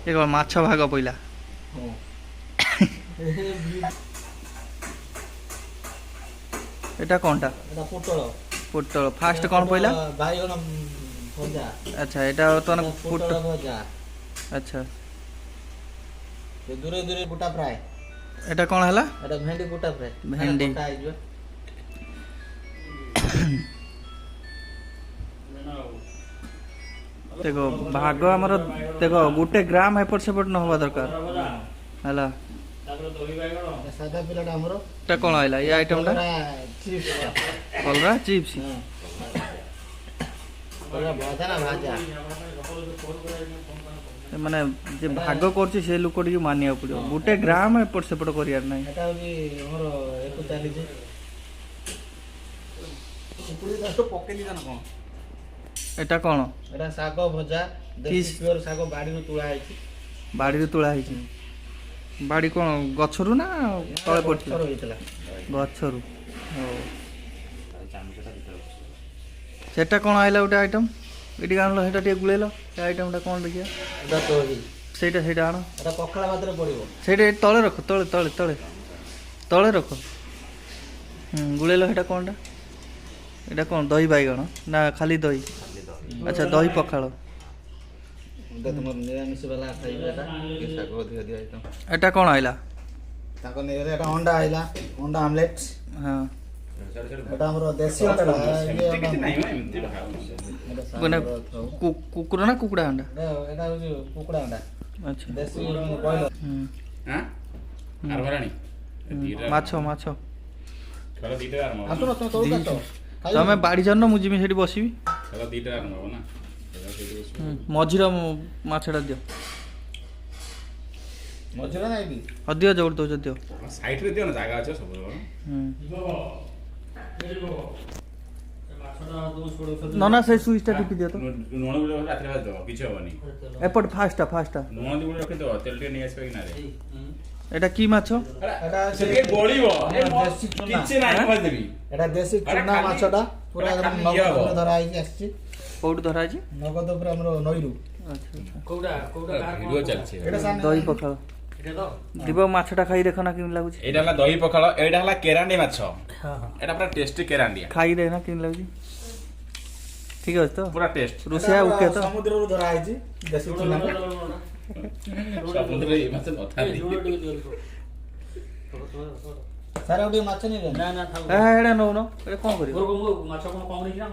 ये कौन माछ भाग पइला एटा कोनटा एटा पोटल पोटल फास्ट कौन पइला बाइगन भजा अच्छा एटा तो ना पोटल भजा अच्छा ये दूरे दूरे गोटा फ्राई एटा कौन हला एटा भेंडी गोटा फ्राई भेंडी गोटा आइजो देखो भाग हमर देखो गोटे ग्राम एपट सेपट न होबा दरकार हला सादा पिलाटा हमरो टा कौन आइला ये आइटम टा चिप्स कलरा चिप्स कलरा भजा ना भाजा माने जे भाग करछि से लोक टी मानिया पड़ो गोटे ग्राम एपट सेपट करियार नै एटा भी हमरो एको चाली जे पुरी दास पकेली जान कोन एटा कोन एटा साग भजा देसी प्योर साग बाड़ी रो तुळा आइछि बाड़ी रो तुळा आइछि बाड़ी कोन गछरु ना तळे पड़छि गछरु ओ सेटा कोन आइला उटा आइटम इडी गानलो हेटा टे गुलेलो ए आइटम टा कोन देखिया एटा तोही सेटा सेटा आनो एटा पखला भाତରେ पड़िबो सेटा तळे रखो तळे तळे तळे तळे रखो गुलेलो हेटा कोनटा एटा कोन दही बाइगण ना खाली दही अच्छा दही पखालो एटा तुम निरामिष वाला खाइबे एटा के साग अधिक दिया आइटम एटा कोन आइला ताको नेरे एटा अंडा आइला अंडा आमलेट हां एटा हमरो देसी अंडा ये कोने कुकुर ना कुकुड़ा अंडा एटा हो कुकुड़ा अंडा अच्छा देसी बॉयलर हां आरवराणी माछो माछो थोड़ा दीटा आरम आसो न तो काटो तमे बाड़ी जन्न मु जिमी सेठी बसिबी थोड़ा दीटा आरम हो ना मझिर माछटा दियो मजरा नाही भी दियो जोड़ दो दियो साइड रे दियो ना जागा আছে सब नना से सुइचटा टिपि दियो तो नोण गुलो रात्रि बाज दो किछ होबनी एपट फास्टा फास्टा नोण गुलो रखि दो तेल टे नै आसबे कि ना रे एटा की माछो एटा से के गोळीबो देसी चुना किछ नै कहै देबी एटा देसी चुना माछटा पूरा एकदम नगद धरा आइछि आछि कोड धरा जी नगद पूरा हमरो नईरु अच्छा अच्छा कोडा वीडियो चलछि एटा सामने दही पखाल एटा तो दिबो माछटा खाई देखो ना किन लागु एटा हला दही पखाल एटा हला केरांडी माछ हां हां एटा पूरा टेस्टी केरांडी खाई दे ना किन लागु ठीक है तो पूरा टेस्ट रुसिया उके तो समुद्र रो धरा आइछि देसी चुना समुद्र माछ नथा सारा ओडी माछ नै ना ना था एडा नो नो ए कोन करी माछ कोन कम नहीं ना